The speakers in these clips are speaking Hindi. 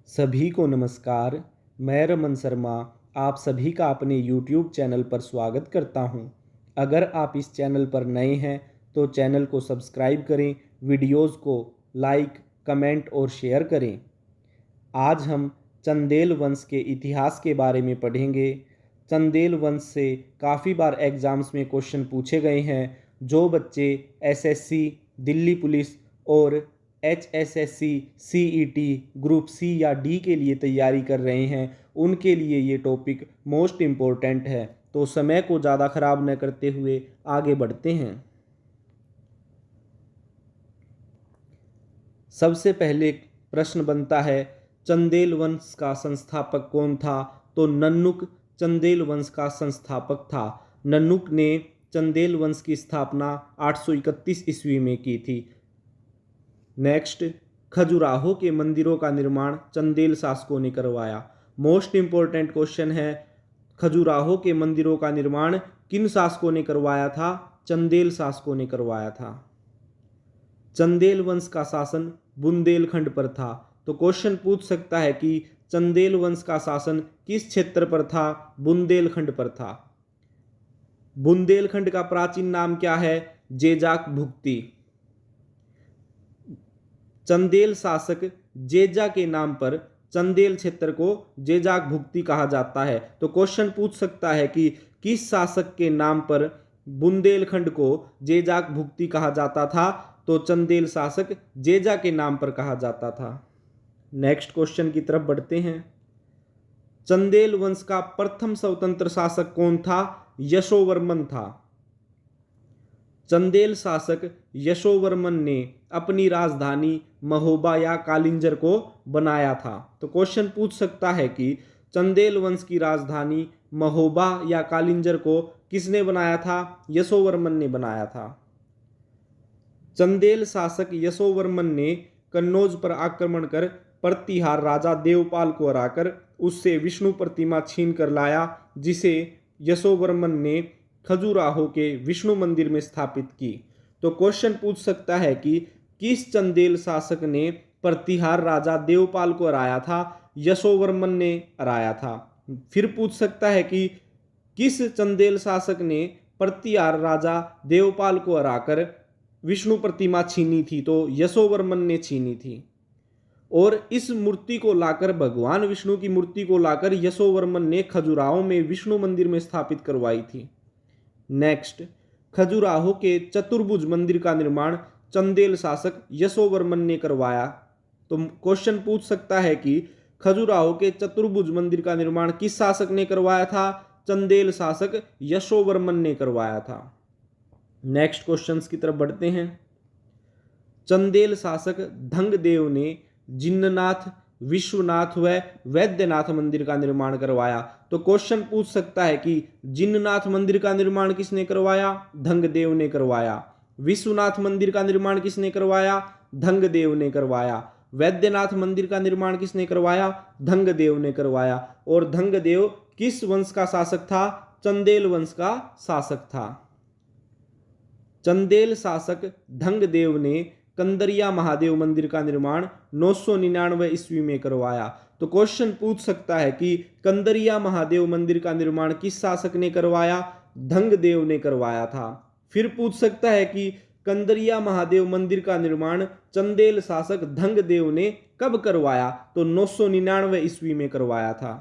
सभी को नमस्कार। मैं रमन शर्मा आप सभी का अपने YouTube चैनल पर स्वागत करता हूं। अगर आप इस चैनल पर नए हैं तो चैनल को सब्सक्राइब करें, वीडियोस को लाइक, कमेंट और शेयर करें। आज हम चंदेल वंश के इतिहास के बारे में पढ़ेंगे। चंदेल वंश से काफ़ी बार एग्ज़ाम्स में क्वेश्चन पूछे गए हैं। जो बच्चे एसएससी, दिल्ली पुलिस और एचएसएससी, सीईटी, ग्रुप सी या डी के लिए तैयारी कर रहे हैं उनके लिए ये टॉपिक मोस्ट इम्पोर्टेंट है। तो समय को ज़्यादा ख़राब न करते हुए आगे बढ़ते हैं। सबसे पहले प्रश्न बनता है, चंदेल वंश का संस्थापक कौन था? तो नन्नुक चंदेल वंश का संस्थापक था। नन्नुक ने चंदेल वंश की स्थापना 831 ईस्वी में की थी। नेक्स्ट, खजुराहो के मंदिरों का निर्माण चंदेल शासकों ने करवाया। मोस्ट इंपॉर्टेंट क्वेश्चन है, खजुराहो के मंदिरों का निर्माण किन शासकों ने करवाया था? चंदेल शासकों ने करवाया था। चंदेल वंश का शासन बुंदेलखंड पर था। तो क्वेश्चन पूछ सकता है कि चंदेल वंश का शासन किस क्षेत्र पर था? बुंदेलखंड पर था। बुंदेलखंड का प्राचीन नाम क्या है? जेजाक भुक्ति। चंदेल शासक जेजा के नाम पर चंदेल क्षेत्र को जेजाक भुक्ति कहा जाता है। तो क्वेश्चन पूछ सकता है कि किस शासक के नाम पर बुंदेलखंड को जेजाक भुक्ति कहा जाता था? तो चंदेल शासक जेजा के नाम पर कहा जाता था। नेक्स्ट क्वेश्चन की तरफ बढ़ते हैं। चंदेल वंश का प्रथम स्वतंत्र शासक कौन था? यशोवर्मन था। चंदेल शासक यशोवर्मन ने अपनी राजधानी महोबा या कालिंजर को बनाया था। तो क्वेश्चन पूछ सकता है कि चंदेल वंश की राजधानी महोबा या कालिंजर को किसने बनाया था? यशोवर्मन ने बनाया था। चंदेल शासक यशोवर्मन ने कन्नौज पर आक्रमण कर प्रतिहार राजा देवपाल को हराकर उससे विष्णु प्रतिमा छीन कर लाया, जिसे यशोवर्मन ने खजुराहो के विष्णु मंदिर में स्थापित की। तो क्वेश्चन पूछ सकता है कि किस चंदेल शासक ने प्रतिहार राजा देवपाल को हराया था? यशोवर्मन ने हराया था। फिर पूछ सकता है कि किस चंदेल शासक ने प्रतिहार राजा देवपाल को हराकर विष्णु प्रतिमा छीनी थी? तो यशोवर्मन ने छीनी थी। और इस मूर्ति को लाकर, भगवान विष्णु की मूर्ति को लाकर यशोवर्मन ने खजुराहो में विष्णु मंदिर में स्थापित करवाई थी। नेक्स्ट, खजुराहो के चतुर्भुज मंदिर का निर्माण चंदेल शासक यशोवर्मन ने करवाया। तो क्वेश्चन पूछ सकता है कि खजुराहो के चतुर्भुज मंदिर का निर्माण किस शासक ने करवाया था? चंदेल शासक यशोवर्मन ने करवाया था। नेक्स्ट क्वेश्चंस की तरफ बढ़ते हैं। चंदेल शासक धंगदेव ने जिन्ननाथ, विश्वनाथ व वैद्यनाथ मंदिर का निर्माण करवाया। तो क्वेश्चन पूछ सकता है कि जिन्ननाथ मंदिर का निर्माण किसने करवाया? धंगदेव ने करवाया। विश्वनाथ मंदिर का निर्माण किसने करवाया? धंगदेव ने करवाया। वैद्यनाथ मंदिर का निर्माण किसने करवाया? धंगदेव ने करवाया। और धंगदेव किस वंश का शासक था? चंदेल वंश का शासक था। चंदेल शासक धंगदेव ने कंदरिया महादेव मंदिर का निर्माण 999 ईस्वी में करवाया। तो क्वेश्चन पूछ सकता है कि कंदरिया महादेव मंदिर का निर्माण किस शासक ने करवाया? धंगदेव ने करवाया था। फिर पूछ सकता है कि कंदरिया महादेव मंदिर का निर्माण चंदेल शासक धंगदेव ने कब करवाया? तो 999 ईस्वी में करवाया था।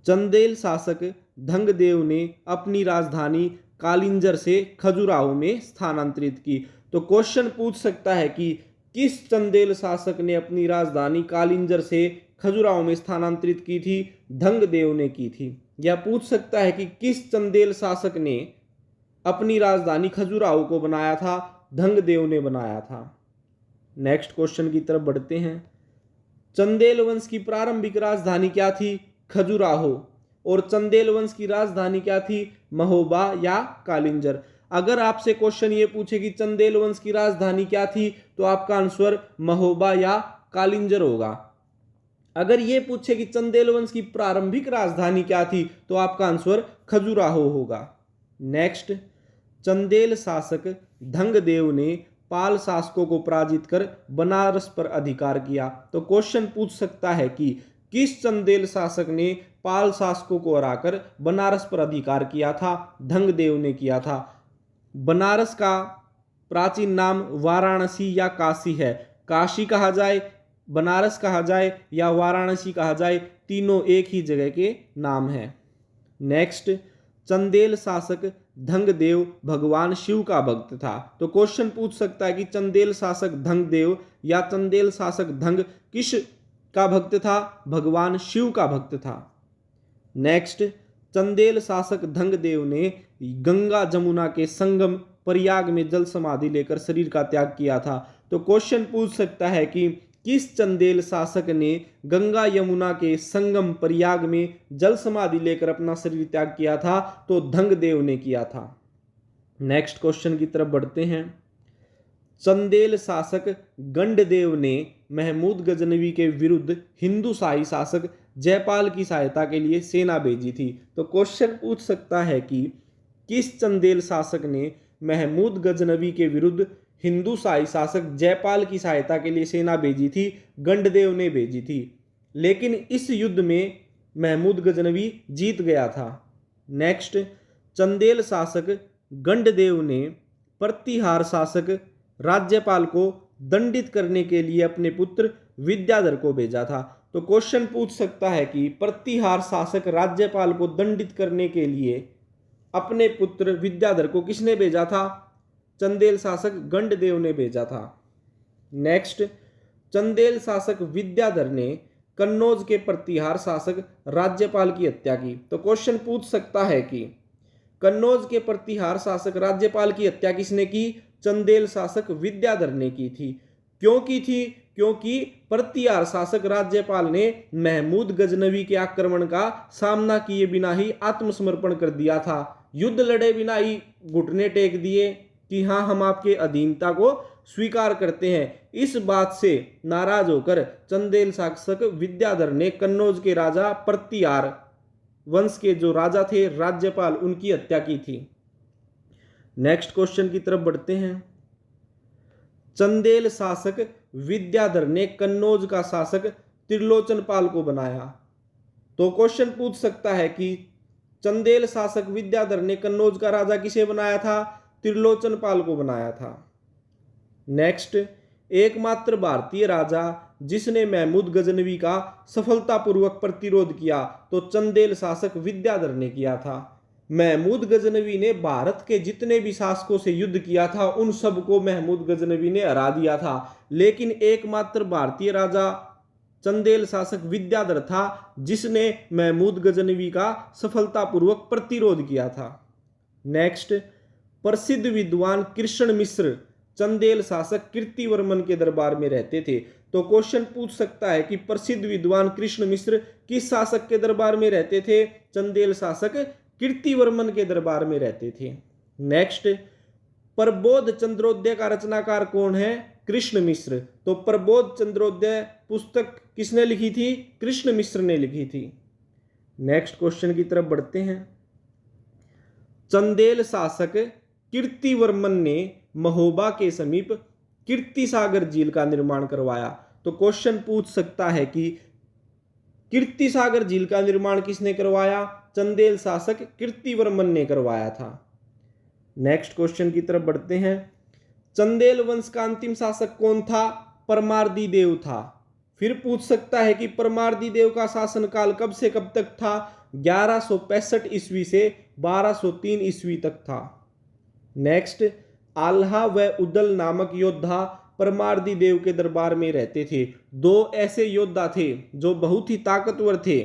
चंदेल शासक धंगदेव ने अपनी राजधानी कालिंजर से खजुराहो में स्थानांतरित की। तो क्वेश्चन पूछ सकता है कि किस चंदेल शासक ने अपनी राजधानी कालिंजर से खजुराहो में स्थानांतरित की थी? धंगदेव ने की थी। या पूछ सकता है कि किस चंदेल शासक ने अपनी राजधानी खजुराहो को बनाया था? धंगदेव ने बनाया था। नेक्स्ट क्वेश्चन की तरफ बढ़ते हैं। चंदेल वंश की प्रारंभिक राजधानी क्या थी? खजुराहो। और चंदेल वंश की राजधानी क्या थी? महोबा या कालिंजर। अगर आपसे क्वेश्चन ये पूछे कि चंदेल वंश की राजधानी क्या थी, तो आपका आंसर महोबा या कालिंजर होगा। अगर ये पूछे कि चंदेल वंश की प्रारंभिक राजधानी क्या थी, तो आपका आंसर खजुराहो होगा। नेक्स्ट, चंदेल शासक धंगदेव ने पाल शासकों को पराजित कर बनारस पर अधिकार किया। तो क्वेश्चन पूछ सकता है कि किस चंदेल शासक ने पाल शासकों को हराकर बनारस पर अधिकार किया था? धंगदेव ने किया था। बनारस का प्राचीन नाम वाराणसी या काशी है। काशी कहा जाए, बनारस कहा जाए या वाराणसी कहा जाए, तीनों एक ही जगह के नाम हैं। नेक्स्ट, चंदेल शासक धंगदेव भगवान शिव का भक्त था। तो क्वेश्चन पूछ सकता है कि चंदेल शासक धंगदेव या चंदेल शासक धंग किस का भक्त था? भगवान शिव का भक्त था। नेक्स्ट, चंदेल शासक धंगदेव ने गंगा जमुना के संगम प्रयाग में जल समाधि लेकर शरीर का त्याग किया था। तो क्वेश्चन पूछ सकता है कि किस चंदेल शासक ने गंगा यमुना के संगम प्रयाग में जल समाधि लेकर अपना शरीर त्याग किया था? तो धंगदेव ने किया था। नेक्स्ट क्वेश्चन की तरफ बढ़ते हैं। चंदेल शासक गंडदेव ने महमूद गजनवी के विरुद्ध हिंदू शाही शासक जयपाल की सहायता के लिए सेना भेजी थी। तो क्वेश्चन पूछ सकता है कि किस चंदेल शासक ने महमूद गजनवी के विरुद्ध हिंदू शाही शासक जयपाल की सहायता के लिए सेना भेजी थी? गंडदेव ने भेजी थी, लेकिन इस युद्ध में महमूद गजनवी जीत गया था। नेक्स्ट, चंदेल शासक गंडदेव ने प्रतिहार शासक राज्यपाल को दंडित करने के लिए अपने पुत्र विद्याधर को भेजा था। तो क्वेश्चन पूछ सकता है कि प्रतिहार शासक राज्यपाल को दंडित करने के लिए अपने पुत्र विद्याधर को किसने भेजा था? चंदेल शासक गंडदेव ने भेजा था। नेक्स्ट, चंदेल शासक विद्याधर ने कन्नौज के प्रतिहार शासक राज्यपाल की हत्या की। तो क्वेश्चन पूछ सकता है कि कन्नौज के प्रतिहार शासक राज्यपाल की हत्या किसने की? चंदेल शासक विद्याधर ने की थी। क्यों की थी? क्योंकि प्रतिहार शासक राज्यपाल ने महमूद गजनवी के आक्रमण का सामना किए बिना ही आत्मसमर्पण कर दिया था। युद्ध लड़े बिना ही घुटने टेक दिए कि हाँ, हम आपके अधीनता को स्वीकार करते हैं। इस बात से नाराज होकर चंदेल शासक विद्याधर ने कन्नौज के राजा प्रतिहार वंश के जो राजा थे राज्यपाल, उनकी हत्या की थी। नेक्स्ट क्वेश्चन की तरफ बढ़ते हैं। चंदेल शासक विद्याधर ने कन्नौज का शासक त्रिलोचनपाल को बनाया। तो क्वेश्चन पूछ सकता है कि चंदेल शासक विद्याधर ने कन्नौज का राजा किसे बनाया था? त्रिलोचनपाल को बनाया था। नेक्स्ट, एकमात्र भारतीय राजा जिसने महमूद गजनवी का सफलतापूर्वक प्रतिरोध किया, तो चंदेल शासक विद्याधर ने किया था। महमूद गजनवी ने भारत के जितने भी शासकों से युद्ध किया था, उन सबको महमूद गजनवी ने हरा दिया था, लेकिन एकमात्र भारतीय राजा चंदेल शासक विद्याधर था जिसने महमूद गजनवी का सफलतापूर्वक प्रतिरोध किया था। नेक्स्ट, प्रसिद्ध विद्वान कृष्ण मिश्र चंदेल शासक कीर्तिवर्मन के दरबार में रहते थे। तो क्वेश्चन पूछ सकता है कि प्रसिद्ध विद्वान कृष्ण मिश्र किस शासक के दरबार में रहते थे? चंदेल शासक कीर्तिवर्मन के दरबार में रहते थे। नेक्स्ट, प्रबोध चंद्रोदय का रचनाकार कौन है? कृष्ण मिश्र। तो प्रबोध चंद्रोदय पुस्तक किसने लिखी थी? कृष्ण मिश्र ने लिखी थी। नेक्स्ट क्वेश्चन की तरफ बढ़ते हैं। चंदेल शासक कीर्तिवर्मन ने महोबा के समीप कीर्तिसागर झील का निर्माण करवाया। तो क्वेश्चन पूछ सकता है कि कीर्तिसागर झील का निर्माण किसने करवाया? चंदेल शासक कीर्तिवर्मन ने करवाया था। नेक्स्ट क्वेश्चन की तरफ बढ़ते हैं। चंदेल वंश का अंतिम शासक कौन था? परमार्दी देव था। फिर पूछ सकता है कि परमार्दी देव का शासनकाल कब से कब तक था? 1165 ईस्वी से 1203 ईस्वी तक था। नेक्स्ट, आल्हा व उदल नामक योद्धा परमार्दी देव के दरबार में रहते थे। दो ऐसे योद्धा थे जो बहुत ही ताकतवर थे,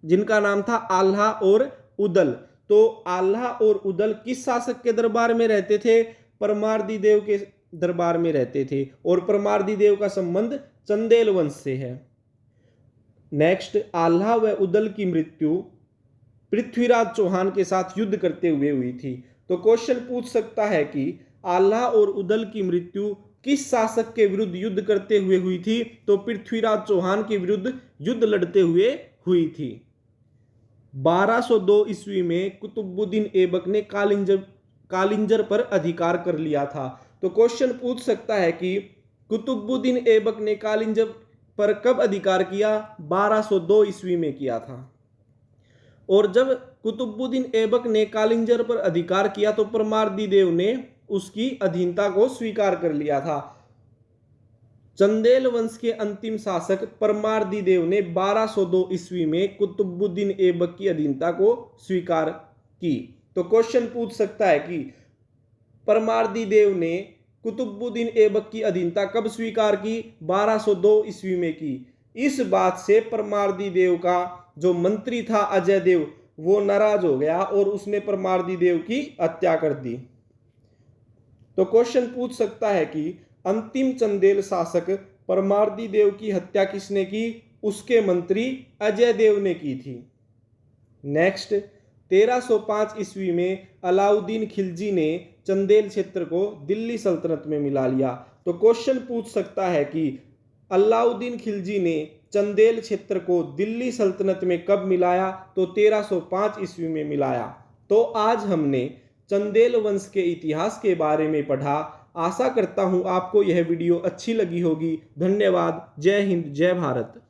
जिनका नाम था आल्हा और उदल। तो आल्हा और उदल किस शासक के दरबार में रहते थे? परमार्दी देव के दरबार में रहते थे, और परमार्दी देव का संबंध चंदेल वंश से है। नेक्स्ट, आल्हा व उदल की मृत्यु पृथ्वीराज चौहान के साथ युद्ध करते हुए हुई थी। तो क्वेश्चन पूछ सकता है कि आल्हा और उदल की मृत्यु किस शासक के विरुद्ध युद्ध करते हुए हुई थी? तो पृथ्वीराज चौहान के विरुद्ध युद्ध लड़ते हुए हुई थी। 1202 ईस्वी में कुतुबुद्दीन ऐबक ने कालिंजर पर अधिकार कर लिया था। तो क्वेश्चन पूछ सकता है कि कुतुबुद्दीन ऐबक ने कालिंज पर कब अधिकार किया? 1202 ईस्वी में किया था। और जब कुतुबुद्दीन ऐबक ने कालिंजर पर अधिकार किया तो परमार्दी देव ने उसकी अधीनता को स्वीकार कर लिया था। चंदेल वंश के अंतिम शासक परमार्दी देव ने 1202 ईस्वी में कुतुबुद्दीन ऐबक की अधीनता को स्वीकार की। तो क्वेश्चन पूछ सकता है कि परमार्दी देव ने कुतुबुद्दीन ऐबक की अधीनता कब स्वीकार की? 1202 ईस्वी में की। इस बात से परमार्दी देव का जो मंत्री था अजय देव, वो नाराज हो गया और उसने परमार्दी देव की हत्या कर दी। तो क्वेश्चन पूछ सकता है कि अंतिम चंदेल शासक परमार्दी देव की हत्या किसने की? उसके मंत्री अजय देव ने की थी। नेक्स्ट, 1305 ईस्वी में अलाउद्दीन खिलजी ने चंदेल क्षेत्र को दिल्ली सल्तनत में मिला लिया। तो क्वेश्चन पूछ सकता है कि अलाउद्दीन खिलजी ने चंदेल क्षेत्र को दिल्ली सल्तनत में कब मिलाया? तो 1305 ईस्वी में मिलाया। तो आज हमने चंदेल वंश के इतिहास के बारे में पढ़ा। आशा करता हूं आपको यह वीडियो अच्छी लगी होगी। धन्यवाद। जय हिंद, जय भारत।